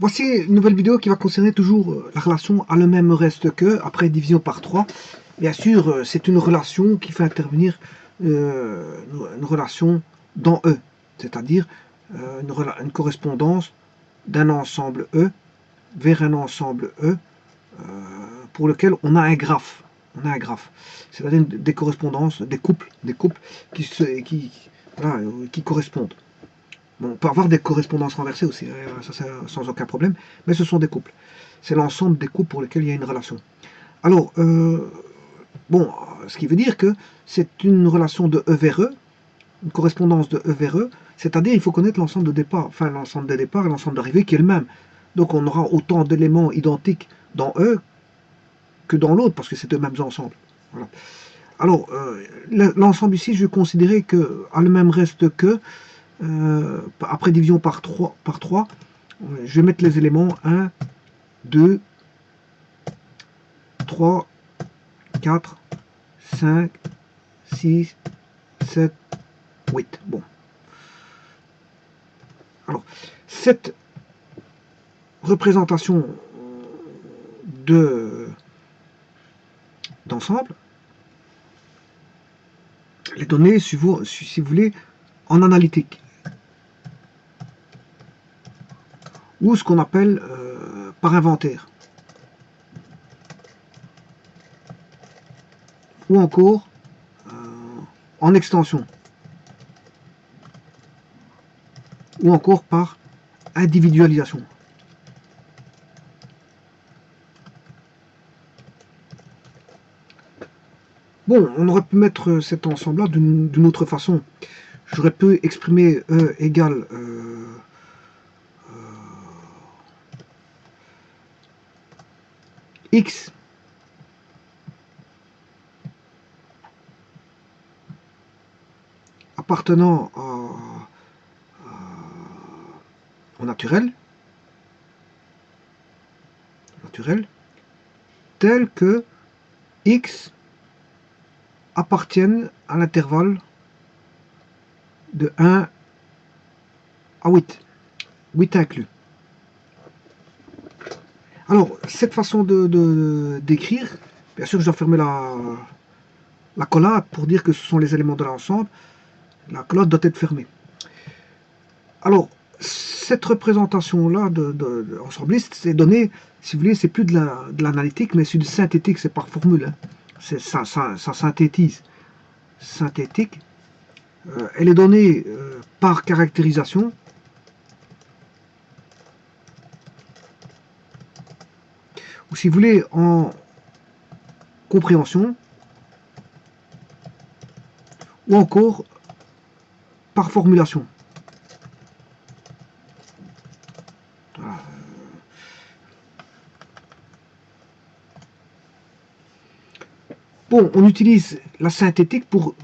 Voici une nouvelle vidéo qui va concerner toujours la relation a le même reste que, après division par 3. Bien sûr, c'est une relation qui fait intervenir une relation dans E, c'est-à-dire une correspondance d'un ensemble E vers un ensemble E pour lequel on a un graphe. C'est-à-dire des correspondances, des couples qui correspondent. Bon, on peut avoir des correspondances renversées aussi, ça c'est sans aucun problème, mais ce sont des couples. C'est l'ensemble des couples pour lesquels il y a une relation. Alors, bon, ce qui veut dire que c'est une relation de E vers E, une correspondance de E vers E, c'est-à-dire il faut connaître l'ensemble de départ, enfin l'ensemble de départ et l'ensemble d'arrivée qui est le même. Donc on aura autant d'éléments identiques dans E que dans l'autre, parce que c'est deux mêmes ensembles. Voilà. Alors, l'ensemble ici, je vais considérer que a le même reste que, après division par 3, je vais mettre les éléments 1, 2, 3, 4, 5, 6, 7, 8. Bon. Alors, cette représentation d'ensemble, les données, si vous voulez, en analytique. Ou ce qu'on appelle par inventaire. Ou encore en extension. Ou encore par individualisation. Bon, on aurait pu mettre cet ensemble-là d'une autre façon. J'aurais pu exprimer E égale X appartenant au naturel, tel que X appartiennent à l'intervalle de 1 à 8, 8 inclus. Alors, cette façon d'écrire, bien sûr je dois fermer la collade pour dire que ce sont les éléments de l'ensemble. La collade doit être fermée. Alors, cette représentation-là ensembliste, c'est donné, si vous voulez, c'est plus de l'analytique, mais c'est du synthétique, c'est par formule. Hein. Ça synthétise. Synthétique. Elle est donnée par caractérisation. Ou si vous voulez, en compréhension. Ou encore par formulation. Bon, on utilise la synthétique pour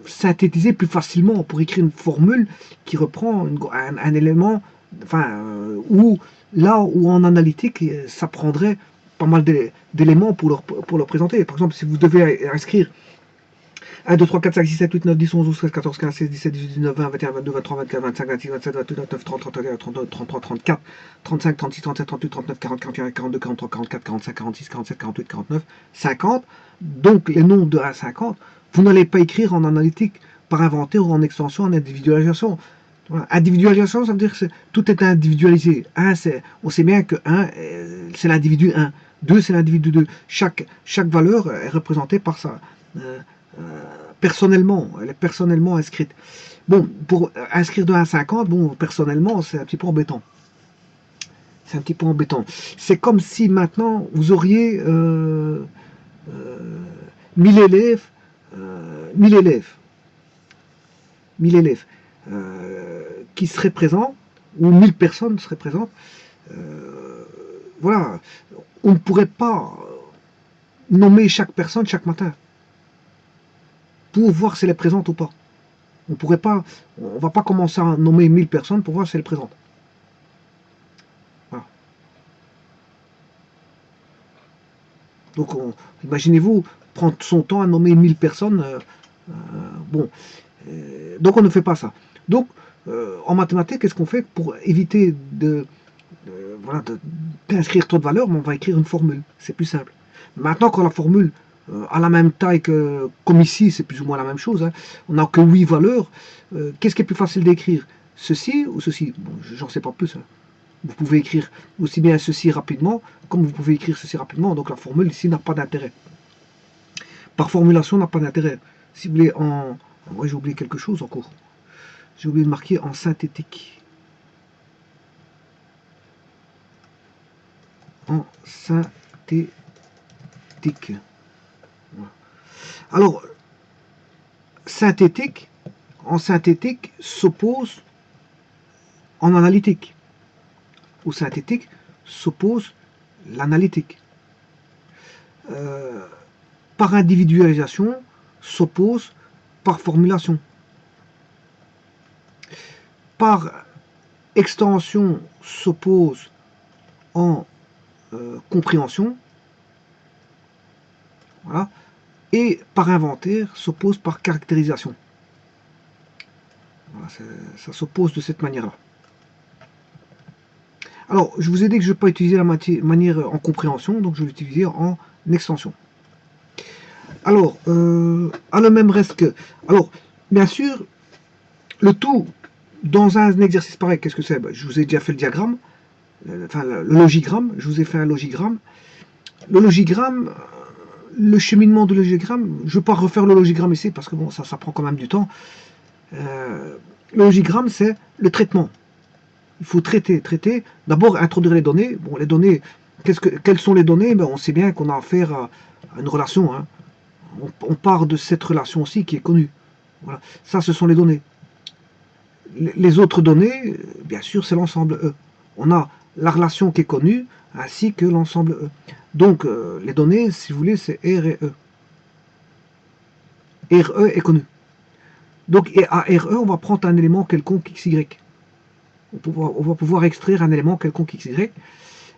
synthétiser plus facilement, pour écrire une formule qui reprend un élément, enfin, là où en analytique, ça prendrait pas mal d'éléments pour le présenter. Par exemple, si vous devez inscrire 1, 2, 3, 4, 5, 6, 7, 8, 9, 10, 11, 12, 13, 14, 15, 16, 17, 18, 19, 20, 21, 22, 23, 24, 25, 26, 27, 28, 29, 30, 31, 32, 33, 34, 35, 36, 37, 38, 39, 40, 41, 42, 43, 44, 45, 46, 47, 48, 49, 50. Donc les nombres de 1 à 50, vous n'allez pas écrire en analytique par inventaire ou en extension, en individualisation. Voilà. Individualisation, ça veut dire que tout est individualisé. On sait bien que 1, c'est l'individu 1. 2, c'est l'individu 2. Chaque valeur est représentée par ça. Personnellement, elle est personnellement inscrite. Bon, pour inscrire de 1 à 50, bon, personnellement, c'est un petit peu embêtant. C'est un petit peu embêtant. C'est comme si maintenant, vous auriez 1000 élèves, 1000 élèves, 1000 élèves qui seraient présents, ou 1000 personnes seraient présentes. Voilà, on ne pourrait pas nommer chaque personne chaque matin pour voir si elle est présente ou pas. On pourrait pas, on va pas commencer à nommer 1000 personnes pour voir si elle est présente. Voilà. Donc, imaginez-vous prendre son temps à nommer 1000 personnes. Bon, donc on ne fait pas ça. Donc, en mathématiques, qu'est-ce qu'on fait pour éviter voilà, d'inscrire trop de valeurs, mais on va écrire une formule. C'est plus simple. Maintenant, quand la formule a la même taille que, comme ici, c'est plus ou moins la même chose, hein, on n'a que 8 valeurs, qu'est-ce qui est plus facile d'écrire? Ceci ou ceci? Bon, j'en sais pas plus. Hein. Vous pouvez écrire aussi bien ceci rapidement, comme vous pouvez écrire ceci rapidement, donc la formule ici n'a pas d'intérêt. Par formulation, n'a pas d'intérêt. Si vous voulez en... Ouais, j'ai oublié quelque chose en cours. J'ai oublié de marquer en synthétique. En synthétique. Voilà. Alors, synthétique, en synthétique s'oppose en analytique. Ou synthétique s'oppose l'analytique. Euh, par individualisation s'oppose par formulation. Par extension s'oppose en compréhension. Voilà. Et par inventaire s'oppose par caractérisation. Voilà, ça s'oppose de cette manière-là. Alors, je vous ai dit que je ne vais pas utiliser la manière en compréhension, donc je vais l'utiliser en extension. Alors, à le même reste que... Alors, bien sûr, le tout, dans un exercice pareil, qu'est-ce que c'est? Ben, je vous ai déjà fait le diagramme, enfin le logigramme, je vous ai fait un logigramme. Le logigramme, le cheminement de logigramme, je ne vais pas refaire le logigramme ici, parce que bon, ça prend quand même du temps. Le logigramme, c'est le traitement. Il faut traiter. D'abord, introduire les données. Bon, les données, quelles sont les données? Ben, on sait bien qu'on a affaire à une relation. Hein. On part de cette relation aussi qui est connue. Voilà. Ça, ce sont les données. Les autres données, bien sûr, c'est l'ensemble E. On a la relation qui est connue, ainsi que l'ensemble E. Donc, les données, si vous voulez, c'est R et E. RE est connu. Donc, à RE, on va prendre un élément quelconque XY. On va pouvoir extraire un élément quelconque XY.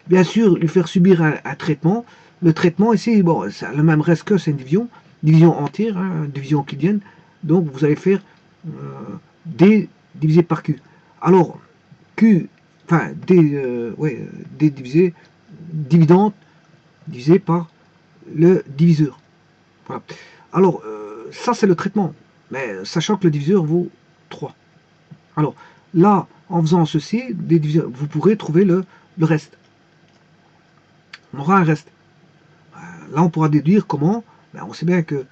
Bien sûr, lui faire subir un traitement. Le traitement, ici, bon, ça le même reste que c'est une division entière, hein, division euclidienne. Donc, vous allez faire D divisé par Q. Alors, Q, enfin, D divisé, dividende divisé par le diviseur. Voilà. Alors, ça, c'est le traitement. Mais sachant que le diviseur vaut 3. Alors, là, en faisant ceci, vous pourrez trouver le reste. On aura un reste. Là, on pourra déduire comment. Ben, on sait bien que,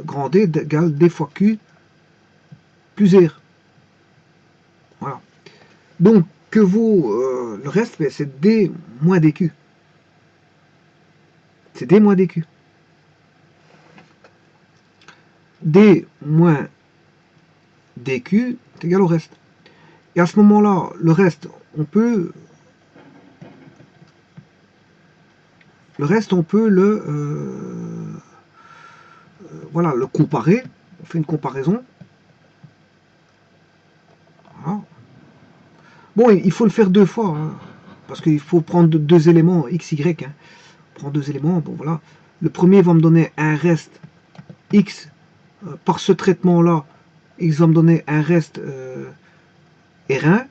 grand D égale D fois Q plus R. Voilà. Donc, que vaut le reste? Ben, c'est D moins DQ. C'est D moins DQ. D moins DQ est égal au reste. Et à ce moment-là, le reste, on peut voilà, le comparer. On fait une comparaison. Voilà. Bon, il faut le faire 2 fois, hein, parce qu'il faut prendre 2 éléments x, y. Hein. On prend 2 éléments, bon voilà. Le premier va me donner un reste x. Par ce traitement-là, x va me donner un reste R1.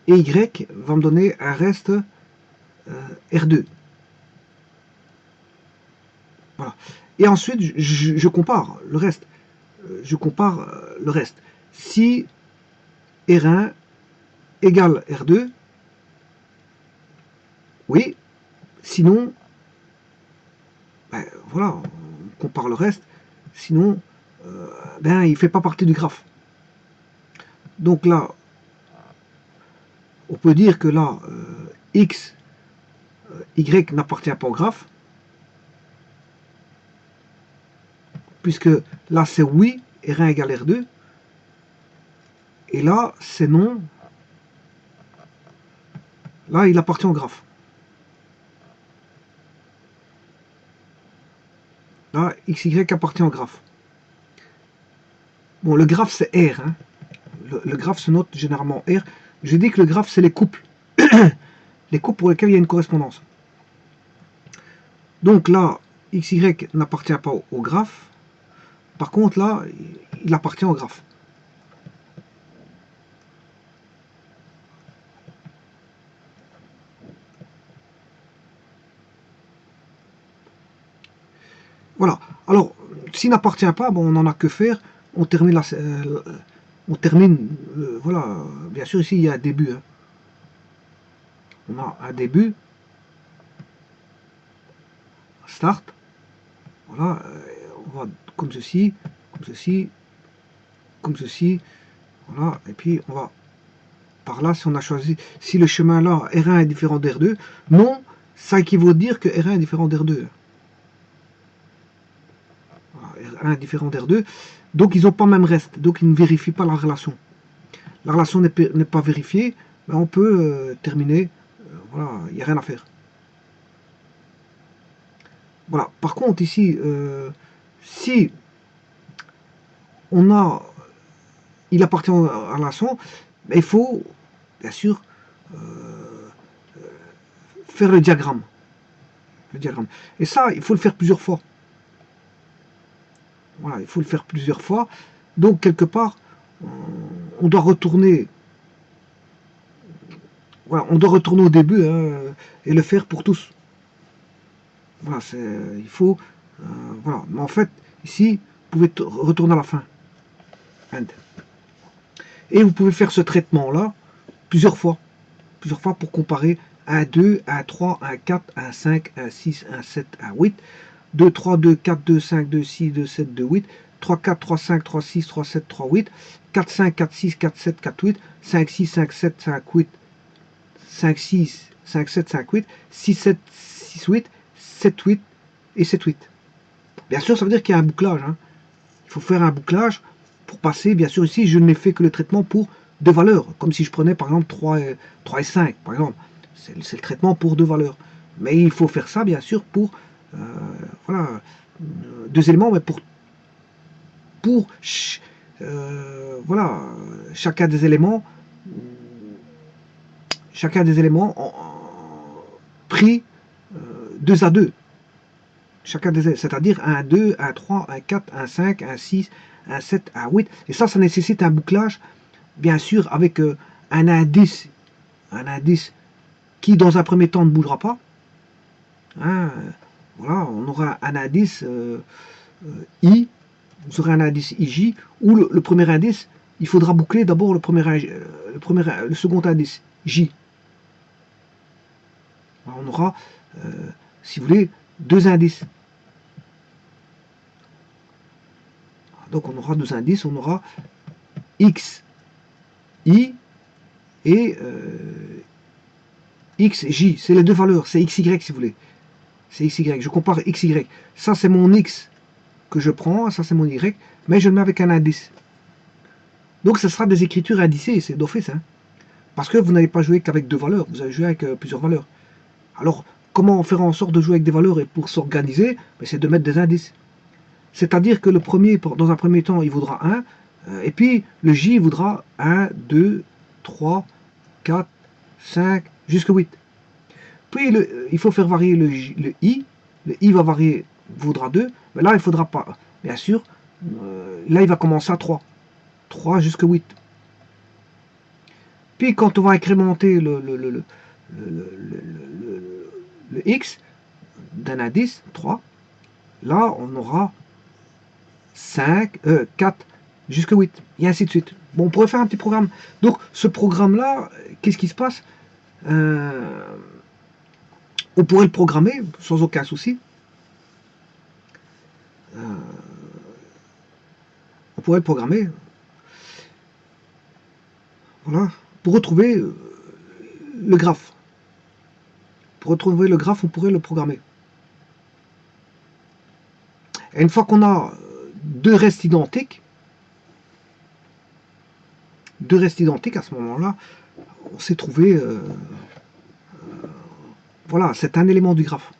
Et y va me donner un reste R2. Voilà. Et ensuite, je compare le reste. Je compare le reste. Si R1 égale R2, oui. Sinon, ben, voilà, on compare le reste. Sinon, ben, il ne fait pas partie du graphe. Donc là, on peut dire que là, X, Y n'appartient pas au graphe. Puisque là, c'est oui, R1 égale R2. Et là, c'est non. Là, il appartient au graphe. Là, XY appartient au graphe. Bon, le graphe, c'est R. Hein. Le graphe se note généralement R. Je dis que le graphe, c'est les couples. Les couples pour lesquels il y a une correspondance. Donc là, XY n'appartient pas au graphe. Par contre, là, il appartient au graphe. Voilà. Alors, s'il n'appartient pas, bon, on n'en a que faire. On termine, voilà. Bien sûr, ici, il y a un début. Hein. On a un début. Start. Voilà. On va comme ceci, comme ceci, comme ceci. Voilà. Et puis, on va par là, si on a choisi, si le chemin là, R1 est différent d'R2, non, ça équivaut à dire que R1 est différent d'R2. R1 est différent d'R2. Donc, ils n'ont pas le même reste. Donc, ils ne vérifient pas la relation. La relation n'est pas vérifiée, mais on peut terminer. Voilà, il n'y a rien à faire. Voilà. Par contre, ici, si on a, il appartient à la relation, il faut, bien sûr, faire le diagramme. Le diagramme. Et ça, il faut le faire plusieurs fois. Voilà, il faut le faire plusieurs fois. Donc, quelque part, on doit retourner. Voilà, on doit retourner au début hein, et le faire pour tous. Voilà, il faut. Voilà. Mais en fait, ici, vous pouvez retourner à la fin. End. Et vous pouvez faire ce traitement-là plusieurs fois. Plusieurs fois pour comparer 1, 2, 1, 3, 1, 4, 1, 5, 1, 6, 1, 7, 1, 8. 2, 3, 2, 4, 2, 5, 2, 6, 2, 7, 2, 8. 3, 4, 3, 5, 3, 6, 3, 7, 3, 8. 4, 5, 4, 6, 4, 7, 4, 8. 5, 6, 5, 7, 5, 8. 5, 6, 5, 7, 5, 8. 6, 7, 6, 8. 7, 8 et 7, 8. Bien sûr, ça veut dire qu'il y a un bouclage. Hein. Il faut faire un bouclage pour passer. Bien sûr, ici, je n'ai fait que le traitement pour deux valeurs. Comme si je prenais, par exemple, 3 et 5, par exemple. C'est le traitement pour deux valeurs. Mais il faut faire ça, bien sûr, pour voilà, deux éléments, mais pour voilà, chacun des éléments pris 2 à 2. Chacun des éléments, c'est-à-dire 1, 2, 1, 3, 1, 4, 1, 5, 1, 6, 1, 7, 1, 8. Et ça nécessite un bouclage, bien sûr, avec un indice qui, dans un premier temps, ne bougera pas. Hein, voilà, on aura un indice I, vous aurez un indice IJ, ou le premier indice, il faudra boucler d'abord le second indice, J. Alors on aura, si vous voulez, deux indices. Donc on aura deux indices, on aura X, I et X, J. C'est les deux valeurs, c'est XY si vous voulez. C'est XY, je compare XY. Ça c'est mon X que je prends, ça c'est mon Y, mais je le mets avec un indice. Donc ce sera des écritures indicées, c'est d'office. Hein. Parce que vous n'allez pas jouer qu'avec deux valeurs, vous allez jouer avec plusieurs valeurs. Alors, comment faire en sorte de jouer avec des valeurs et pour s'organiser, c'est de mettre des indices. C'est-à-dire que le premier, dans un premier temps, il vaudra 1, et puis le J vaudra 1, 2, 3, 4, 5, jusqu'à 8. Puis il faut faire varier le I. Le I va varier, vaudra 2, mais là il ne faudra pas. Bien sûr, là il va commencer à 3. 3 jusqu'à 8. Puis quand on va incrémenter le X d'un indice, 3, là on aura 5, 4, jusqu'à 8, et ainsi de suite. Bon, on pourrait faire un petit programme. Donc ce programme-là, qu'est-ce qui se passe on pourrait le programmer sans aucun souci. On pourrait le programmer. Voilà. Pour retrouver le graphe. Pour retrouver le graphe, on pourrait le programmer. Et une fois qu'on a deux restes identiques, à ce moment-là, on s'est trouvé, voilà, c'est un élément du graphe.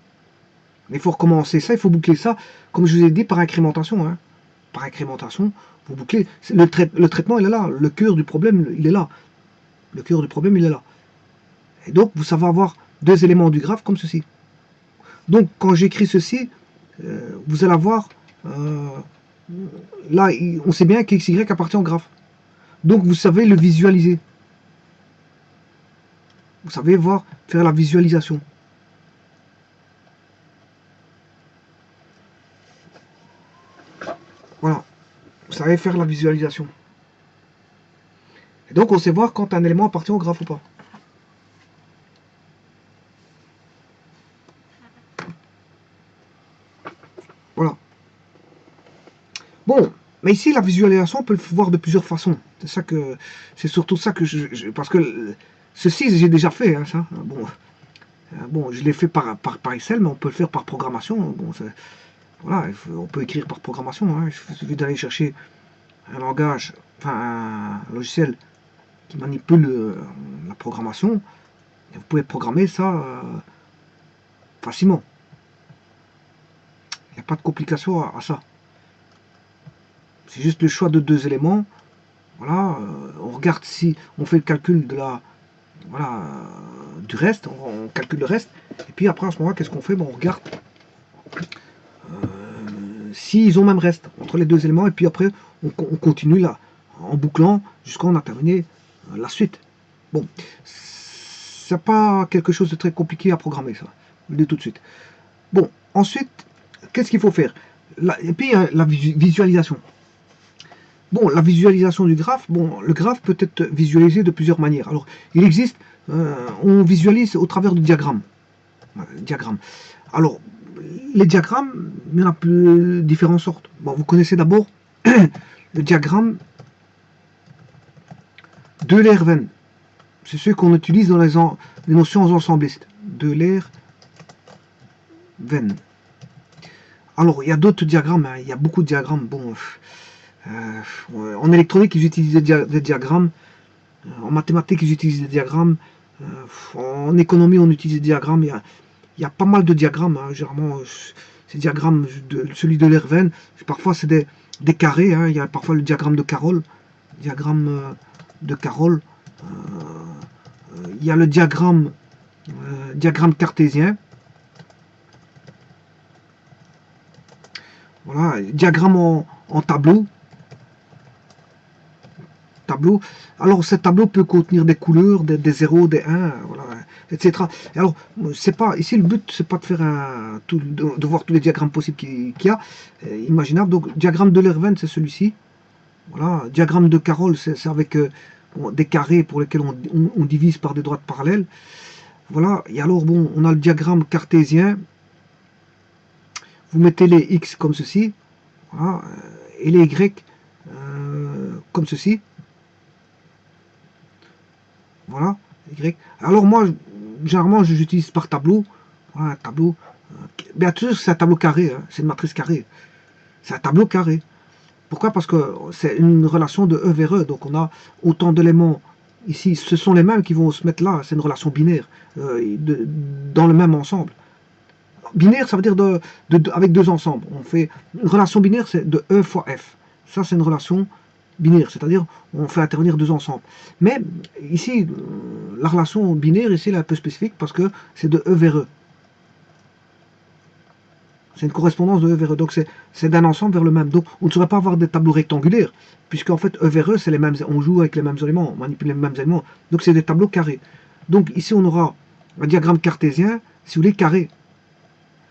Mais il faut recommencer ça, il faut boucler ça, comme je vous ai dit, par incrémentation. Hein. Par incrémentation, vous bouclez. Le traitement, il est là. Le cœur du problème, il est là. Le cœur du problème, il est là. Et donc, vous savez avoir deux éléments du graphe comme ceci. Donc, quand j'écris ceci, vous allez avoir, là, on sait bien qu'XY appartient au graphe. Donc, vous savez le visualiser. Vous savez faire la visualisation. savez faire la visualisation. Et donc on sait voir quand un élément appartient au graphe ou pas. Voilà. Bon, mais ici la visualisation on peut le voir de plusieurs façons. C'est surtout ça que parce que ceci j'ai déjà fait, hein, ça. Bon, je l'ai fait par Excel, mais on peut le faire par programmation. Bon, voilà, on peut écrire par programmation. Hein. Il suffit d'aller chercher un langage, enfin un logiciel qui manipule la programmation. Et vous pouvez programmer ça facilement. Il n'y a pas de complication à ça. C'est juste le choix de deux éléments. Voilà, on regarde si on fait le calcul de la, voilà, du reste, on calcule le reste. Et puis après, à ce moment-là, qu'est-ce qu'on fait? Bon, on regarde s'ils ont même reste entre les deux éléments. Et puis après, on continue là, en bouclant jusqu'à on a terminé la suite. Bon, c'est pas quelque chose de très compliqué à programmer, ça. Je le dis tout de suite. Bon, ensuite, qu'est-ce qu'il faut faire? Et puis, la visualisation. Bon, la visualisation du graphe, bon, le graphe peut être visualisé de plusieurs manières. Alors, il existe, on visualise au travers du diagramme. Alors, les diagrammes, il y en a différentes sortes. Bon, vous connaissez d'abord le diagramme de Lerven. C'est ce qu'on utilise dans les notions ensemblistes. De Lerven. Alors, il y a d'autres diagrammes, hein, il y a beaucoup de diagrammes. Bon, en électronique, ils utilisent des diagrammes. En mathématiques, ils utilisent des diagrammes. En économie, on utilise des diagrammes. Il y a pas mal de diagrammes. Hein, généralement, ces diagrammes, celui de Lerven, parfois c'est des carrés. Hein, il y a parfois le diagramme de Carroll. Diagramme de Carroll. Il y a le diagramme cartésien. Voilà, diagramme en tableau. Alors, ce tableau peut contenir des couleurs, des 0, des 1, voilà, etc. Alors, c'est pas, ici, le but, c'est pas de faire de voir tous les diagrammes possibles qu'il y a, imaginables. Donc, diagramme de Lerven, c'est celui-ci. Voilà, diagramme de Carroll, c'est avec des carrés pour lesquels on divise par des droites parallèles. Voilà, et alors, bon, on a le diagramme cartésien. Vous mettez les X comme ceci, voilà, et les Y comme ceci. Voilà, Y. Alors moi, généralement, j'utilise par tableau. Voilà, un tableau. Bien sûr, c'est un tableau carré, hein, c'est une matrice carrée. C'est un tableau carré. Pourquoi? Parce que c'est une relation de E vers E. Donc on a autant d'éléments ici. Ce sont les mêmes qui vont se mettre là. C'est une relation binaire dans le même ensemble. Binaire, ça veut dire avec deux ensembles. On fait une relation binaire, c'est de E fois F. Ça, c'est une relation binaire, c'est-à-dire on fait intervenir deux ensembles. Mais ici, la relation binaire, ici, elle est un peu spécifique parce que c'est de E vers E. C'est une correspondance de E vers E, donc c'est d'un ensemble vers le même. Donc on ne saurait pas avoir des tableaux rectangulaires, puisqu'en fait E vers E, c'est les mêmes, on joue avec les mêmes éléments, on manipule les mêmes éléments. Donc c'est des tableaux carrés. Donc ici on aura un diagramme cartésien, si vous voulez, carré.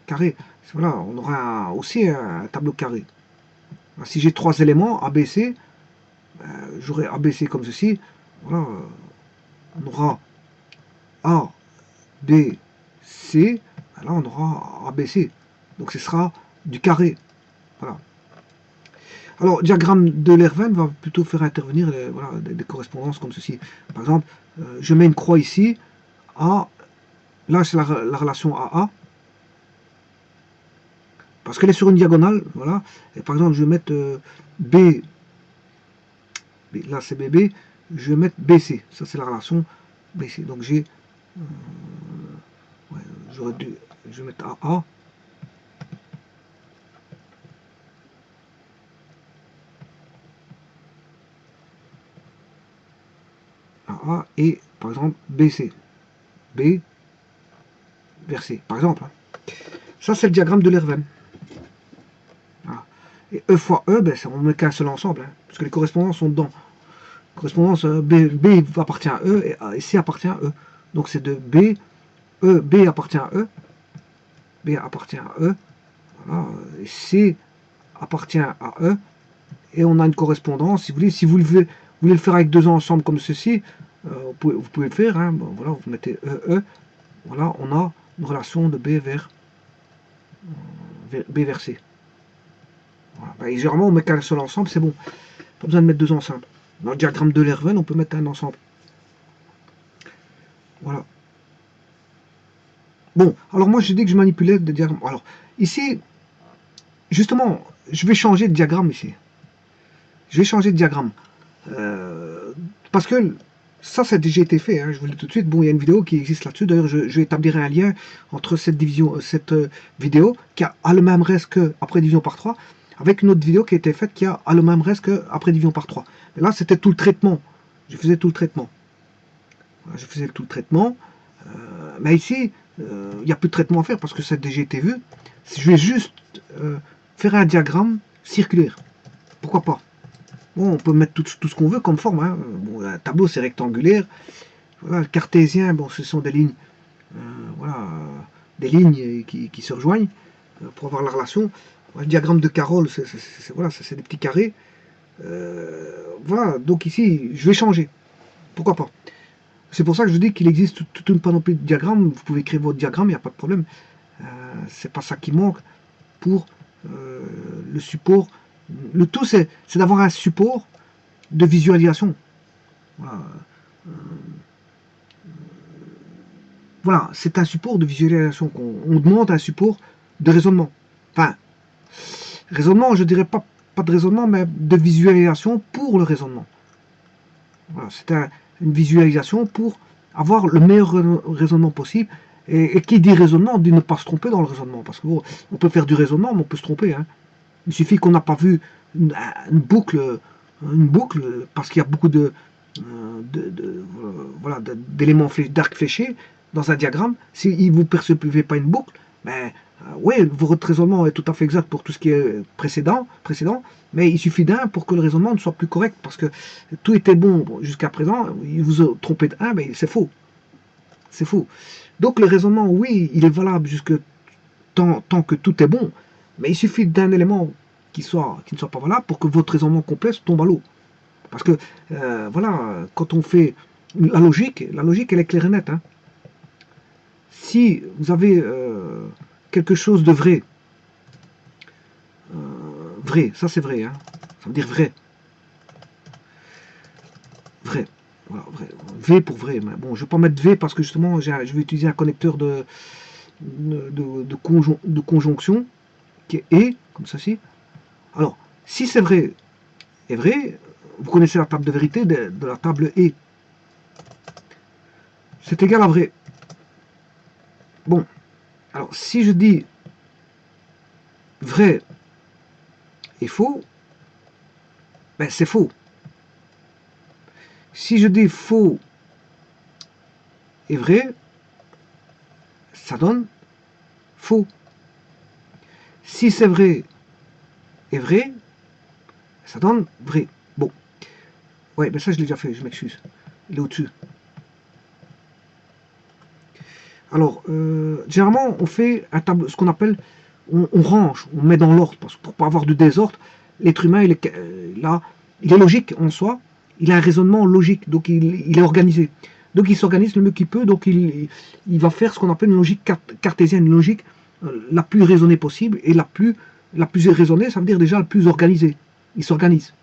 Carré. Voilà, on aura aussi un tableau carré. Si j'ai trois éléments, ABC, j'aurai ABC comme ceci. Voilà, on aura A, B, C. Là, on aura ABC. Donc, ce sera du carré. Voilà. Alors, diagramme de Lerven va plutôt faire intervenir voilà, des correspondances comme ceci. Par exemple, je mets une croix ici. A, là, c'est la relation AA. Parce qu'elle est sur une diagonale. Voilà. Et par exemple, je vais mettre B. Là, c'est BB. Je vais mettre BC. Ça, c'est la relation BC. Donc, j'ai... ouais, j'aurais dû... Je vais mettre AA. AA et, par exemple, BC. B vers C, par exemple. Ça, c'est le diagramme de Lerven. Voilà. Et E fois E, ben, on ne met qu'un seul ensemble, hein, parce que les correspondances sont dedans. Correspondance B appartient à E et C appartient à E. Donc c'est de B, B appartient à E, B appartient à E, voilà, et C appartient à E, et on a une correspondance. Si vous voulez, si vous voulez le faire avec deux ensembles comme ceci, vous pouvez le faire. Hein. Bon, voilà, vous mettez E. Voilà, on a une relation de B vers C. Voilà. Ben, et généralement, on met qu'un seul ensemble, c'est bon. Pas besoin de mettre deux ensembles. Dans le diagramme de Lerven, on peut mettre un ensemble. Voilà. Bon, alors moi, j'ai dit que je manipulais des diagrammes. Alors, ici, justement, je vais changer de diagramme ici. Je vais changer de diagramme. Parce que ça a déjà été fait, hein, je vous le dis tout de suite. Bon, il y a une vidéo qui existe là-dessus. D'ailleurs, je établirai un lien entre cette vidéo qui a le même reste qu'après division par 3, avec une autre vidéo qui a été faite qui a le même reste qu'après division par 3. Et là, c'était tout le traitement. Je faisais tout le traitement. Voilà, je faisais tout le traitement. Mais ici, il n'y a plus de traitement à faire parce que ça a déjà été vu. Je vais juste faire un diagramme circulaire. Pourquoi pas? Bon, on peut mettre tout ce qu'on veut comme forme. Hein. Bon, un tableau, c'est rectangulaire. Voilà, le cartésien, bon, ce sont des lignes, voilà, des lignes qui se rejoignent pour avoir la relation. Le diagramme de Carroll, voilà, c'est des petits carrés. Voilà, donc ici, je vais changer. Pourquoi pas? C'est pour ça que je dis qu'il existe toute une panoplie de diagrammes. Vous pouvez créer votre diagramme, il n'y a pas de problème. C'est pas ça qui manque pour le support. Le tout, c'est d'avoir un support de visualisation. Voilà, voilà, c'est un support de visualisation. On demande un support de raisonnement. Enfin, raisonnement, je dirais pas de raisonnement, mais de visualisation pour le raisonnement. Voilà, c'est une visualisation pour avoir le meilleur raisonnement possible. Et qui dit raisonnement dit ne pas se tromper dans le raisonnement. Parce qu'on peut faire du raisonnement, mais on peut se tromper. Hein. Il suffit qu'on n'a pas vu une boucle, parce qu'il y a beaucoup voilà, d'éléments d'arc fléché dans un diagramme. Si vous ne percevez pas une boucle, ben, oui, votre raisonnement est tout à fait exact pour tout ce qui est précédent, mais il suffit d'un pour que le raisonnement ne soit plus correct, parce que tout était bon jusqu'à présent, il vous a trompé de un, mais c'est faux. C'est faux. Donc le raisonnement, oui, il est valable jusque tant que tout est bon, mais il suffit d'un élément qui ne soit pas valable pour que votre raisonnement complet tombe à l'eau. Parce que, voilà, quand on fait la logique, elle est claire et nette. Hein. Si vous avez quelque chose de vrai, ça c'est vrai, hein, ça veut dire vrai. Vrai. Voilà, vrai. V pour vrai. Mais bon, je ne vais pas mettre V parce que justement, je vais utiliser un connecteur de conjonction qui est et, comme ceci. Alors, si c'est vrai est vrai, vous connaissez la table de vérité de la table et. C'est égal à vrai. Bon, alors si je dis vrai et faux, ben c'est faux. Si je dis faux et vrai, ça donne faux. Si c'est vrai et vrai, ça donne vrai. Bon. Ouais, mais ça je l'ai déjà fait, je m'excuse. Il est au-dessus. Alors, généralement, on fait un tableau, ce qu'on appelle, on range, on met dans l'ordre, parce que pour pas avoir de désordre, l'être humain, il est logique en soi, il a un raisonnement logique, donc il est organisé. Donc il s'organise le mieux qu'il peut, donc il va faire ce qu'on appelle une logique cartésienne, une logique la plus raisonnée possible, et la plus raisonnée, ça veut dire déjà la plus organisée. Il s'organise.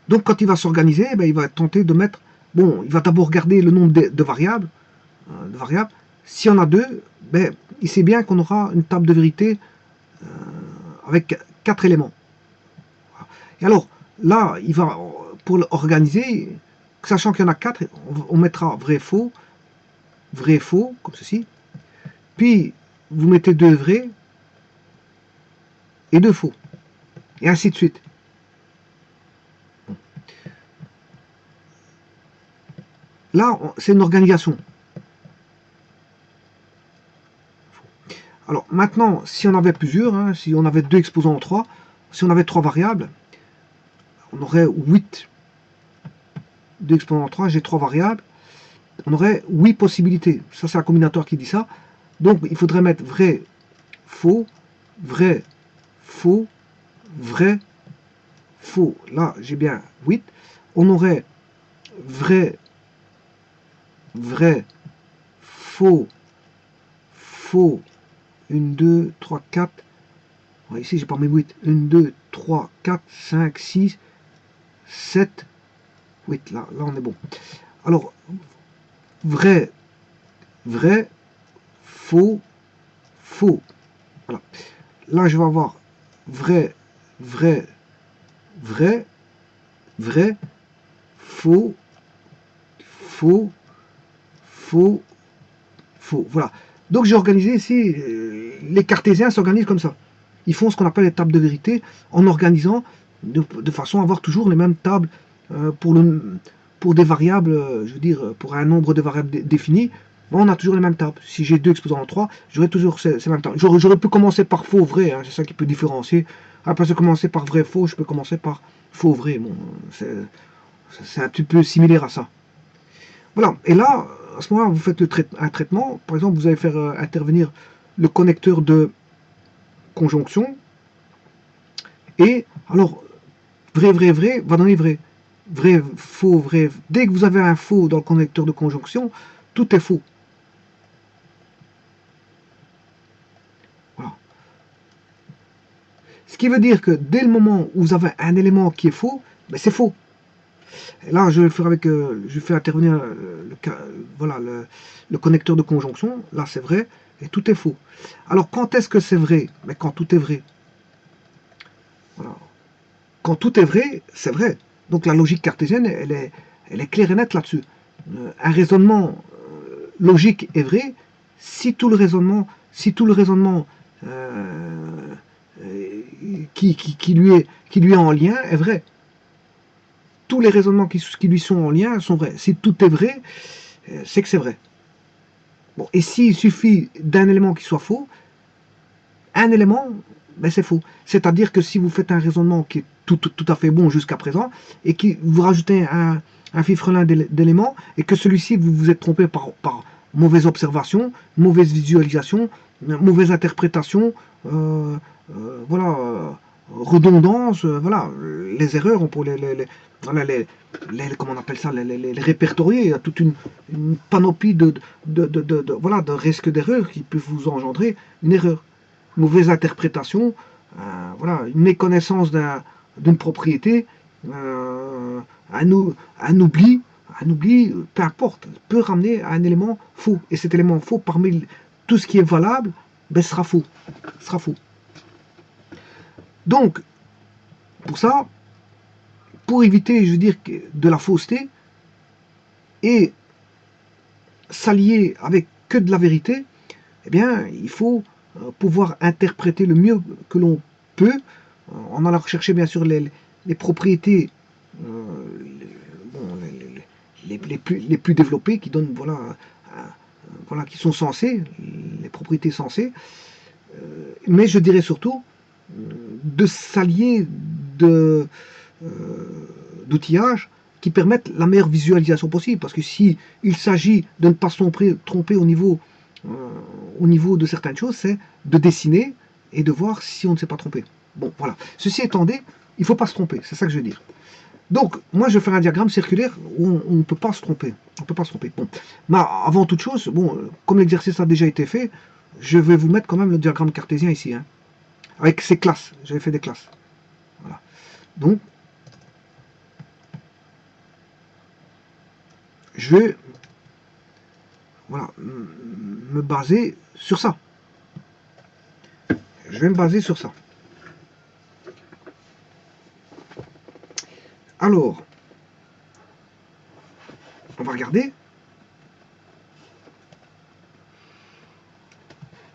Donc quand il va s'organiser, ben, il va tenter de mettre, bon, il va d'abord regarder le nombre de variables, S'il y en a deux, ben, il sait bien qu'on aura une table de vérité avec 4 éléments. Et alors, là, il va, pour l'organiser, sachant qu'il y en a 4, on mettra vrai, faux, comme ceci. Puis, vous mettez 2 vrais et 2 faux. Et ainsi de suite. Là, c'est une organisation. Alors maintenant, si on avait plusieurs, hein, si on avait 2 exposants en 3, si on avait 3 variables, on aurait 8. 2 exposants en 3, j'ai 3 variables, on aurait 8 possibilités. Ça, c'est un combinatoire qui dit ça. Donc, il faudrait mettre vrai, faux, vrai, faux, vrai, faux. Là, j'ai bien 8. On aurait vrai, vrai, faux, faux. 1, 2, 3, 4. Ouais, ici, j'ai pas mis 8. 1, 2, 3, 4, 5, 6, 7, 8. Là, on est bon. Alors, vrai, vrai, faux, faux. Voilà. Là, je vais avoir vrai, vrai, vrai, vrai, faux, faux, faux, faux. Voilà. Donc j'ai organisé ici, les cartésiens s'organisent comme ça. Ils font ce qu'on appelle les tables de vérité en organisant de façon à avoir toujours les mêmes tables pour, pour des variables, je veux dire, pour un nombre de variables définies. On a toujours les mêmes tables. Si j'ai deux exposants en 3, j'aurai toujours ces mêmes tables. J'aurais pu commencer par faux, vrai, hein, c'est ça qui peut différencier. Après de commencer par vrai, faux, je peux commencer par faux, vrai. Bon, c'est un petit peu similaire à ça. Voilà. Et là, à ce moment-là, vous faites un traitement. Par exemple, vous allez faire intervenir le connecteur de conjonction. Et alors, vrai, vrai, vrai va donner vrai. Vrai, faux, vrai. Dès que vous avez un faux dans le connecteur de conjonction, tout est faux. Voilà. Ce qui veut dire que dès le moment où vous avez un élément qui est faux, ben c'est faux. Et là, je vais faire avec, je fais intervenir voilà, le connecteur de conjonction. Là, c'est vrai et tout est faux. Alors, quand est-ce que c'est vrai? Mais quand tout est vrai. Voilà. Quand tout est vrai, c'est vrai. Donc la logique cartésienne, elle est claire et nette là-dessus. Un raisonnement logique est vrai si tout le raisonnement euh, qui lui est en lien est vrai. Tous les raisonnements qui lui sont en lien sont vrais. Si tout est vrai, c'est que c'est vrai. Bon, et s'il suffit d'un élément qui soit faux, un élément, ben c'est faux. C'est-à-dire que si vous faites un raisonnement qui est tout à fait bon jusqu'à présent, et que vous rajoutez un fifrelin d'éléments, et que celui-ci, vous vous êtes trompé par mauvaise observation, mauvaise visualisation, mauvaise interprétation, voilà, redondance, voilà, les erreurs, on peut voilà, comment on appelle ça, les répertorier. Il y a toute une panoplie voilà, de risques d'erreur qui peuvent vous engendrer une erreur, mauvaise interprétation, voilà, une méconnaissance d'une propriété, un oubli, peu importe, peut ramener à un élément faux. Et cet élément faux, parmi tout ce qui est valable, ben, sera faux. Sera faux. Donc, pour ça, pour éviter, je veux dire, de la fausseté et s'allier avec que de la vérité, eh bien, il faut pouvoir interpréter le mieux que l'on peut, en allant rechercher bien sûr les propriétés bon, les plus développées qui donnent, voilà, voilà, qui sont censées, les propriétés censées, mais je dirais surtout de s'allier euh, d'outillage qui permettent la meilleure visualisation possible. Parce que si il s'agit de ne pas se tromper au niveau de certaines choses, c'est de dessiner et de voir si on ne s'est pas trompé. Bon, voilà. Ceci étant dit, il ne faut pas se tromper, c'est ça que je veux dire. Donc, moi, je vais faire un diagramme circulaire où on ne peut pas se tromper. On peut pas se tromper. Bon. Mais avant toute chose, bon, comme l'exercice a déjà été fait, je vais vous mettre quand même le diagramme cartésien ici, hein, avec ses classes. J'avais fait des classes. Voilà. Donc, je vais, voilà, me baser sur ça. Je vais me baser sur ça. Alors, on va regarder.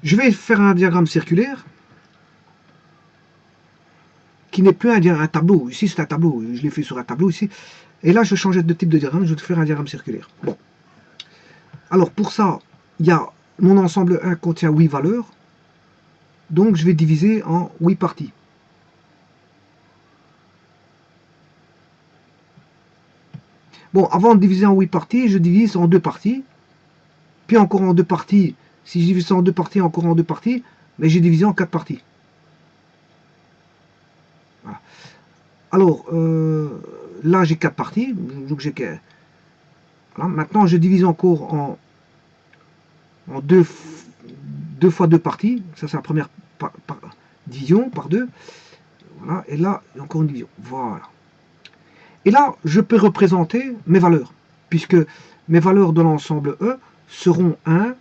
Je vais faire un diagramme circulaire qui n'est plus un tableau. Ici, c'est un tableau. Je l'ai fait sur un tableau ici. Et là, je vais changer de type de diagramme. Je vais faire un diagramme circulaire. Bon. Alors, pour ça, il y a mon ensemble 1 contient 8 valeurs. Donc, je vais diviser en 8 parties. Bon, avant de diviser en 8 parties, je divise en 2 parties. Puis encore en 2 parties. Si je divise ça en 2 parties, encore en 2 parties, mais j'ai divisé en 4 parties. Voilà. Alors, là, j'ai 4 parties. Donc, j'ai que... Voilà. Maintenant, je divise encore en deux fois 2 parties. Ça, c'est la première division par 2. Voilà. Et là, encore une division. Voilà. Et là, je peux représenter mes valeurs. Puisque mes valeurs de l'ensemble E seront 1,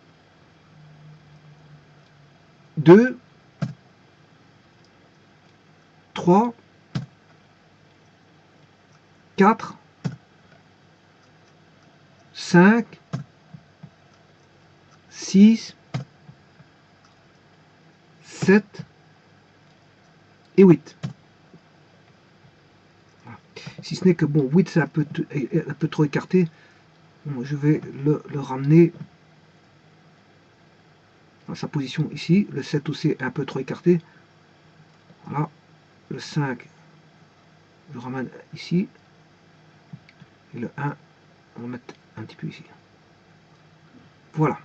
2, 3, 4, 5, 6, 7 et 8. Si ce n'est que, bon, 8 c'est un peu trop écarté. Bon, je vais le ramener à sa position ici. Le 7 aussi est un peu trop écarté. Voilà. Le 5, je le ramène ici. Et le 1, on va mettre un petit peu ici. Voilà.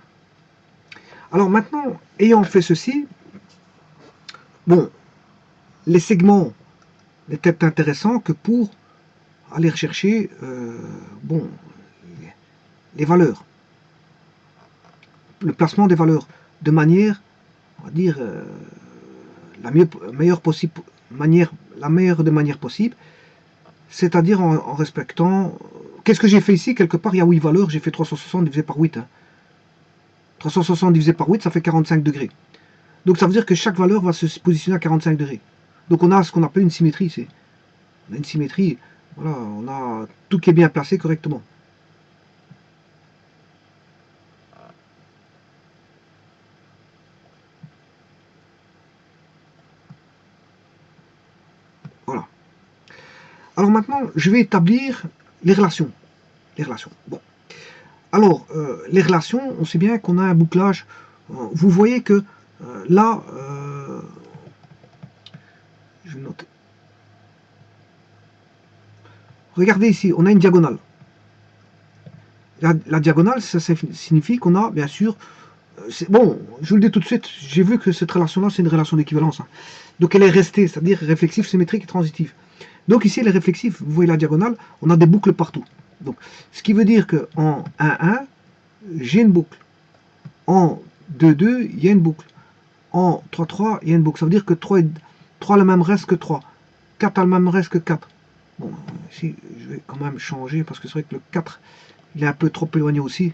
Alors maintenant, ayant fait ceci, bon, les segments n'étaient intéressants que pour aller rechercher bon, les valeurs, le placement des valeurs de manière, on va dire, la meilleure de manière possible, c'est-à-dire en respectant. Qu'est-ce que j'ai fait ici? Quelque part, il y a 8 valeurs, j'ai fait 360 divisé par 8. Hein. 360 divisé par 8, ça fait 45 degrés. Donc ça veut dire que chaque valeur va se positionner à 45 degrés. Donc on a ce qu'on appelle une symétrie ici. On a une symétrie, voilà, on a tout qui est bien placé correctement. Voilà. Alors maintenant, je vais établir les relations. Les relations. Bon. Alors, les relations, on sait bien qu'on a un bouclage. Vous voyez que là, je vais noter. Regardez ici, on a une diagonale. La diagonale, ça signifie qu'on a, bien sûr, bon, je vous le dis tout de suite, j'ai vu que cette relation-là, c'est une relation d'équivalence. Hein. Donc elle est restée, c'est-à-dire réflexive, symétrique et transitive. Donc ici, elle est réflexive, vous voyez la diagonale, on a des boucles partout. Donc, ce qui veut dire qu'en 1-1, j'ai une boucle. En 2-2, il y a une boucle. En 3-3, il y a une boucle. Ça veut dire que 3 a le même reste que 3. 4 a le même reste que 4. Bon, ici, je vais quand même changer, parce que c'est vrai que le 4, il est un peu trop éloigné aussi.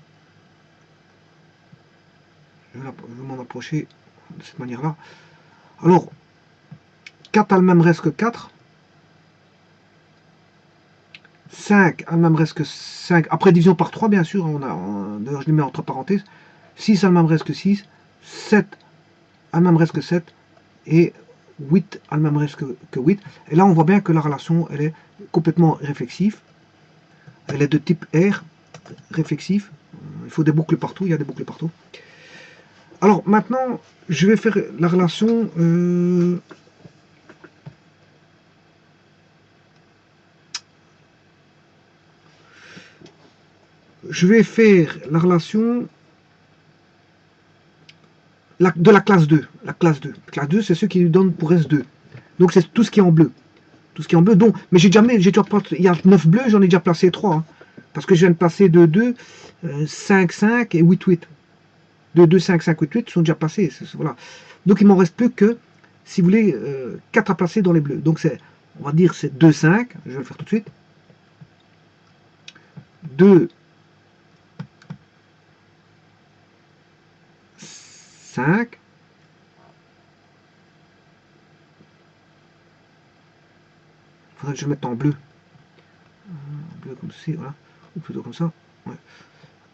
Je vais m'en approcher de cette manière-là. Alors, 4 a le même reste que 4. 5 a le même reste que 5. Après division par 3, bien sûr, d'ailleurs je les mets entre parenthèses. 6 a le même reste que 6. 7 a le même reste que 7. Et 8 a le même reste que 8. Et là, on voit bien que la relation, elle est complètement réflexive. Elle est de type R, réflexif. Il faut des boucles partout, il y a des boucles partout. Alors maintenant, je vais faire la relation je vais faire la relation de la classe 2. La classe 2. La classe 2, c'est ceux qui lui donnent pour S2. Donc c'est tout ce qui est en bleu. Tout ce qui est en bleu. Donc, mais j'ai déjà il y a 9 bleus, j'en ai déjà placé 3. Hein, parce que je viens de placer 2, 2, 5, 5 et 8, 8. 2, 2, 5, 5, 8, 8 sont déjà placés. Voilà. Donc il m'en reste plus que, si vous voulez, 4 à placer dans les bleus. Donc c'est, on va dire, c'est 2, 5. Je vais le faire tout de suite. 2, 5. Il faudrait que je le mette en bleu. Bleu comme ceci, voilà. Ou plutôt comme ça. Ouais.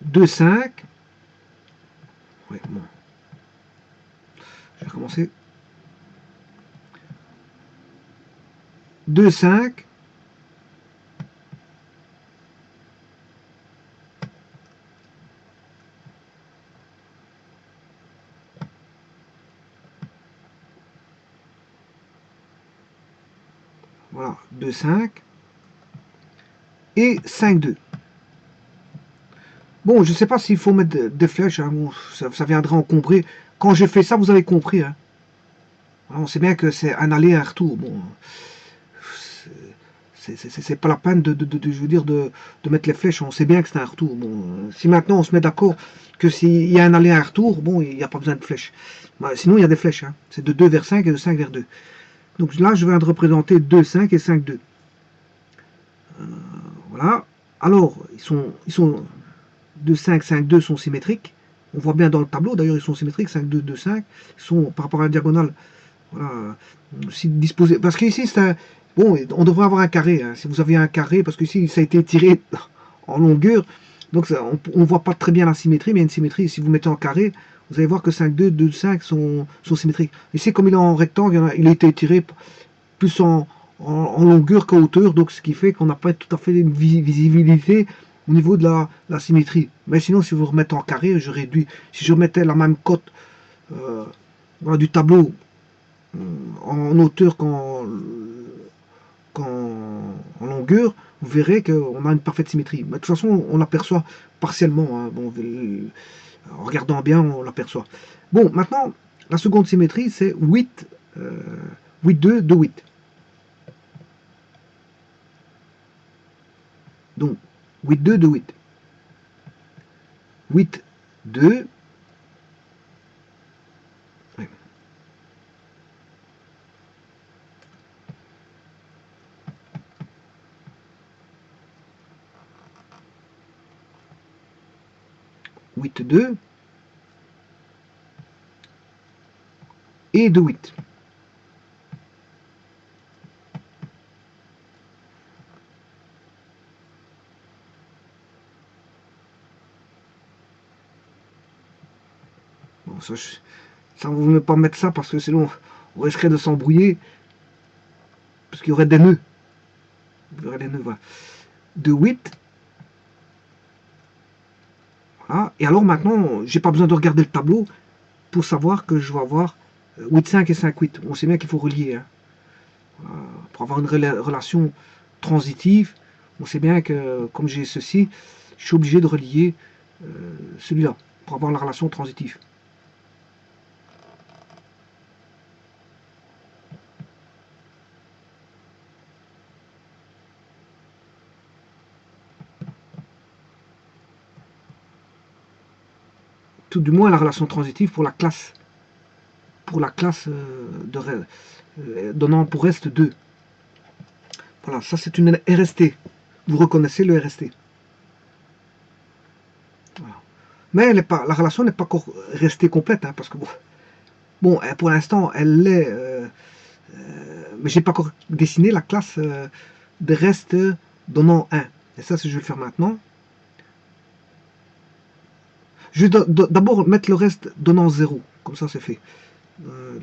2, 5. Ouais, bon. Je vais recommencer. 2, 5. Voilà, 2, 5. Et 5, 2. Bon, je ne sais pas s'il faut mettre des flèches, hein. Bon, ça viendra encombrer. Quand j'ai fait ça, vous avez compris. Hein. On sait bien que c'est un aller et un retour. Bon, c'est pas la peine je veux dire, de mettre les flèches. On sait bien que c'est un retour. Bon, si maintenant on se met d'accord que s'il y a un aller et un retour, bon, il n'y a pas besoin de flèches. Bah, sinon, il y a des flèches. Hein. C'est de 2 vers 5 et de 5 vers 2. Donc là, je viens de représenter 2, 5 et 5, 2. Voilà. Alors, ils sont 2, 5, 5, 2 sont symétriques. On voit bien dans le tableau, d'ailleurs, ils sont symétriques, 5, 2, 2, 5. Ils sont par rapport à la diagonale. Voilà. Si disposé, parce qu'ici, c'est un. Bon, on devrait avoir un carré. Hein. Si vous avez un carré, parce qu'ici, ça a été tiré en longueur. Donc, on ne voit pas très bien la symétrie, mais il y a une symétrie. Si vous mettez en carré, vous allez voir que 5, 2, 2, 5 sont symétriques. Ici, comme il est en rectangle, il a été tiré plus en longueur qu'en hauteur, donc ce qui fait qu'on n'a pas tout à fait une visibilité au niveau de la symétrie. Mais sinon, si vous remettez en carré, je réduis. Si je remettais la même cote voilà, du tableau en hauteur qu'en longueur, vous verrez qu'on a une parfaite symétrie. Mais de toute façon, on l'aperçoit partiellement. Hein. Bon, en regardant bien, on l'aperçoit. Bon, maintenant, la seconde symétrie, c'est 8, 8, 2, 2, 8. Donc, 8, 2, 2, 8. 8, 2. Ouais. 8, 2 et 2, 8. Bon, ça ne veut pas mettre ça parce que sinon on risquerait de s'embrouiller parce qu'il y aurait des nœuds. Il y aurait des nœuds, voilà. 2, 8. Voilà. Et alors maintenant, j'ai pas besoin de regarder le tableau pour savoir que je vais avoir 8, 5 et 5, 8. On sait bien qu'il faut relier. Hein. Pour avoir une relation transitive, on sait bien que comme j'ai ceci, je suis obligé de relier celui-là pour avoir la relation transitive. Tout du moins la relation transitive pour la classe donnant pour reste 2. Voilà, ça c'est une RST. Vous reconnaissez le RST. Voilà. Mais la relation n'est pas encore restée complète, hein, parce que bon, pour l'instant, elle l'est, mais j'ai pas encore dessiné la classe de reste donnant 1. Et ça, je vais le faire maintenant. Je vais d'abord mettre le reste donnant 0. Comme ça, c'est fait.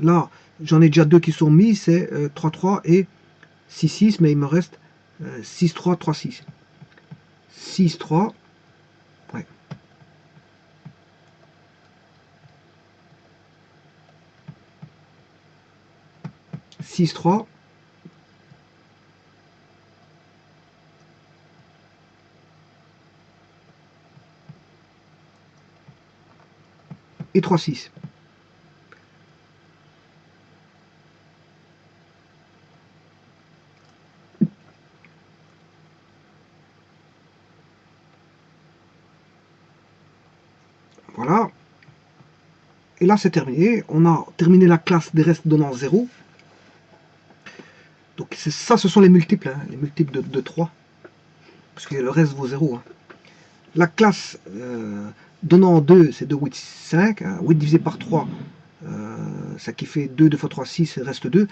Là, j'en ai déjà deux qui sont mis, c'est 3, 3 et 6, 6, mais il me reste 6, 3, 3, 6. 6, 3, ouais. 6, 3, et 3, 6. Voilà. Et là, c'est terminé. On a terminé la classe des restes donnant 0. Donc ça, ce sont les multiples, hein, les multiples de 3. Parce que le reste vaut 0. Hein. La classe donnant 2, c'est 2, 8, 5. Hein. 8 divisé par 3, ça qui fait 2, 2 fois 3, 6, il reste 2.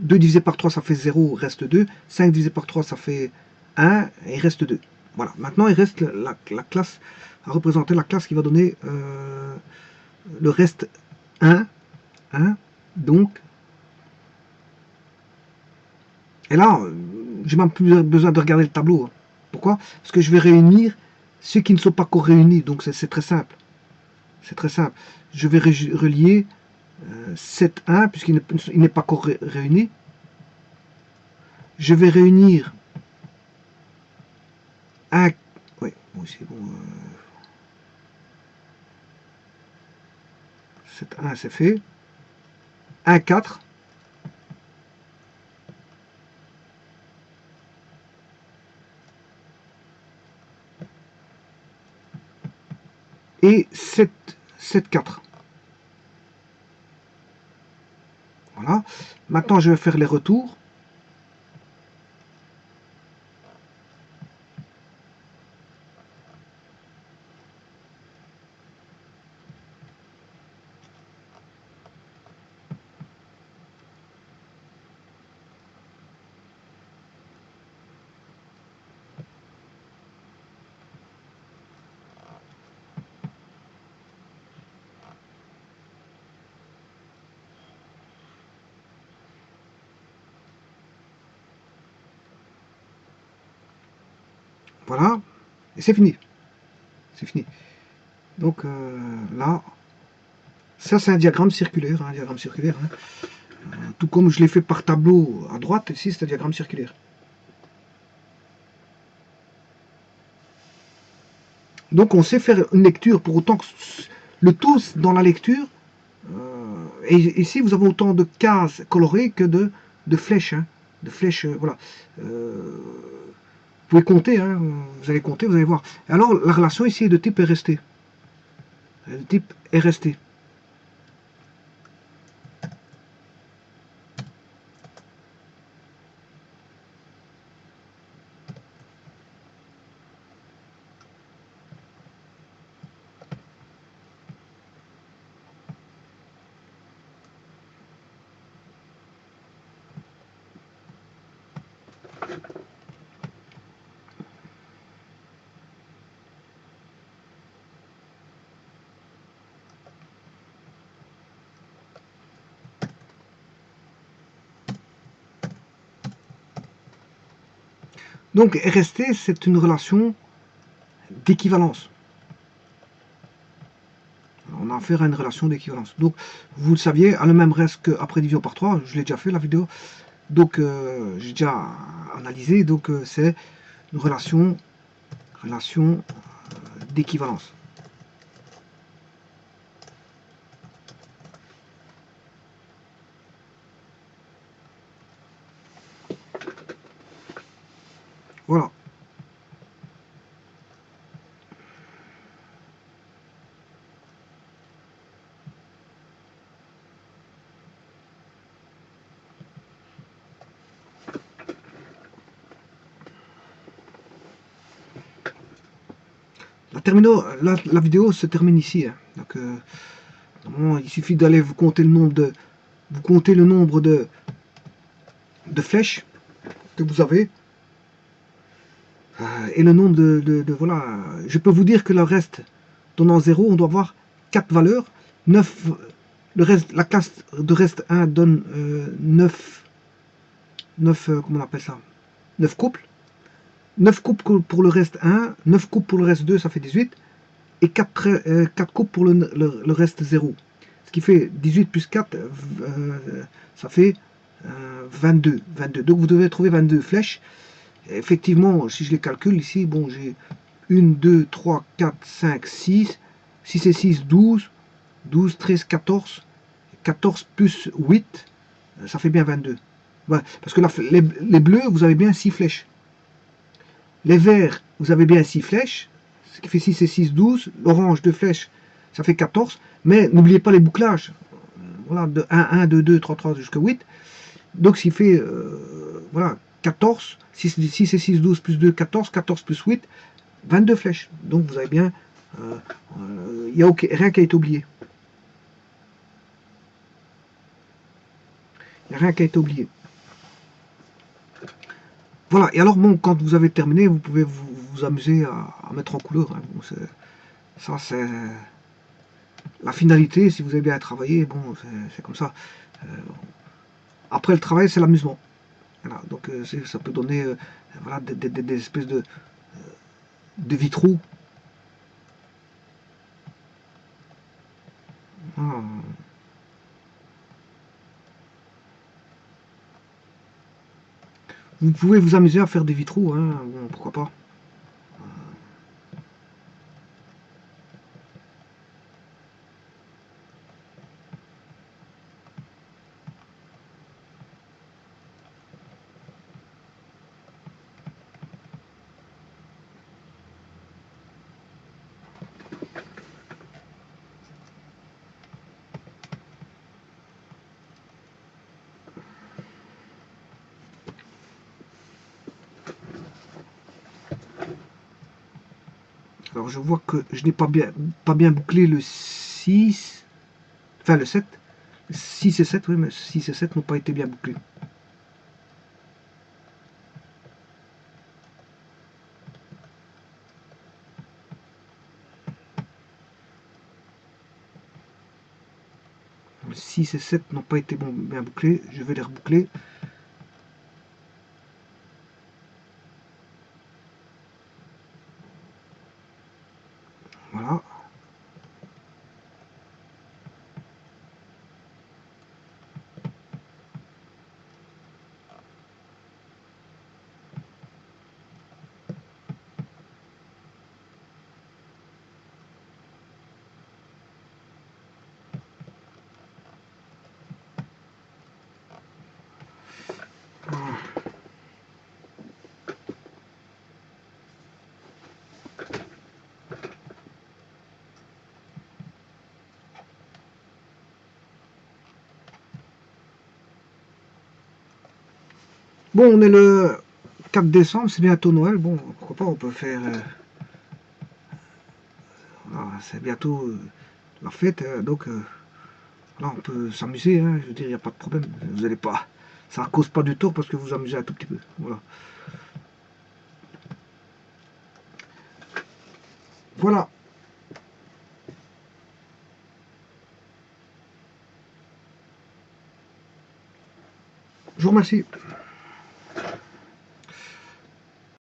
2 divisé par 3, ça fait 0, reste 2. 5 divisé par 3, ça fait 1, et il reste 2. Voilà, maintenant il reste la classe, à représenter la classe qui va donner le reste 1. 1. Donc, et là, j'ai même plus besoin de regarder le tableau. Hein. Pourquoi? Parce que je vais réunir ceux qui ne sont pas encore réunis. Donc c'est très simple. C'est très simple. Je vais relier 7, 1, puisqu'il n'est pas encore réuni. Je vais réunir 1. Oui, bon, c'est bon. 7, 1, c'est fait. 1, 4. et 7, 7, 4. Voilà. Maintenant, je vais faire les retours. Voilà. Et c'est fini. C'est fini. Donc là, ça c'est un diagramme circulaire. Un diagramme circulaire, hein. Tout comme je l'ai fait par tableau à droite, ici c'est un diagramme circulaire. Donc on sait faire une lecture pour autant que le tout dans la lecture, et ici vous avez autant de cases colorées que de flèches. Hein, de flèches, voilà. Vous pouvez compter, hein, vous allez compter, vous allez voir. Alors la relation ici est de type RST. De type RST. Donc RST, c'est une relation d'équivalence. On a affaire à une relation d'équivalence. Donc, vous le saviez, a le même reste qu'après division par 3, je l'ai déjà fait la vidéo. Donc, j'ai déjà analysé, donc c'est une relation d'équivalence. Voilà. La vidéo se termine ici. Hein. Donc, il suffit d'aller vous compter le nombre de flèches que vous avez et le nombre voilà. Je peux vous dire que le reste donnant 0, on doit avoir 4 valeurs. 9, la classe de reste 1 donne 9, comment on appelle ça 9 couples. 9 couples pour le reste 1, 9 couples pour le reste 2, ça fait 18. Et 4 couples pour le reste 0. Ce qui fait 18 plus 4, ça fait 22. Donc vous devez trouver 22 flèches. Effectivement, si je les calcule ici, bon, j'ai 1, 2, 3, 4, 5, 6. 6 et 6, 12. 12, 13, 14. 14 plus 8, ça fait bien 22. Ouais, parce que là, les bleus, vous avez bien 6 flèches. Les verts, vous avez bien 6 flèches. Ce qui fait 6 et 6, 12. L'orange, 2 flèches, ça fait 14. Mais n'oubliez pas les bouclages. Voilà, de 1, 1, 2, 2, 3, 3 jusqu'à 8. Donc, ce qui fait, voilà, 14. 6 et 6, 12 plus 2, 14. 14 plus 8, 22 flèches. Donc, vous avez bien... Il n'y a rien qui a été oublié. Il n'y a rien qui a été oublié. Voilà, et alors bon, quand vous avez terminé, vous pouvez vous amuser à mettre en couleur. Hein. Bon, ça, c'est la finalité. Si vous avez bien travaillé, bon, c'est comme ça. Après le travail, c'est l'amusement. Voilà, donc ça peut donner voilà, des espèces de vitraux. Voilà. Vous pouvez vous amuser à faire des vitraux, hein, bon, pourquoi pas. Alors je vois que je n'ai pas bien bouclé le 6, enfin le 7. 6 et 7, oui, mais 6 et 7 n'ont pas été bien bouclés. Le 6 et 7 n'ont pas été bien bouclés. Je vais les reboucler. Voilà. Bon, on est le 4 décembre, c'est bientôt Noël. Bon, pourquoi pas, on peut faire... voilà, c'est bientôt la fête, donc là, on peut s'amuser. Hein, je veux dire, il n'y a pas de problème. Vous n'allez pas... Ça ne cause pas du tort parce que vous vous amusez un tout petit peu. Voilà. Voilà. Je vous remercie.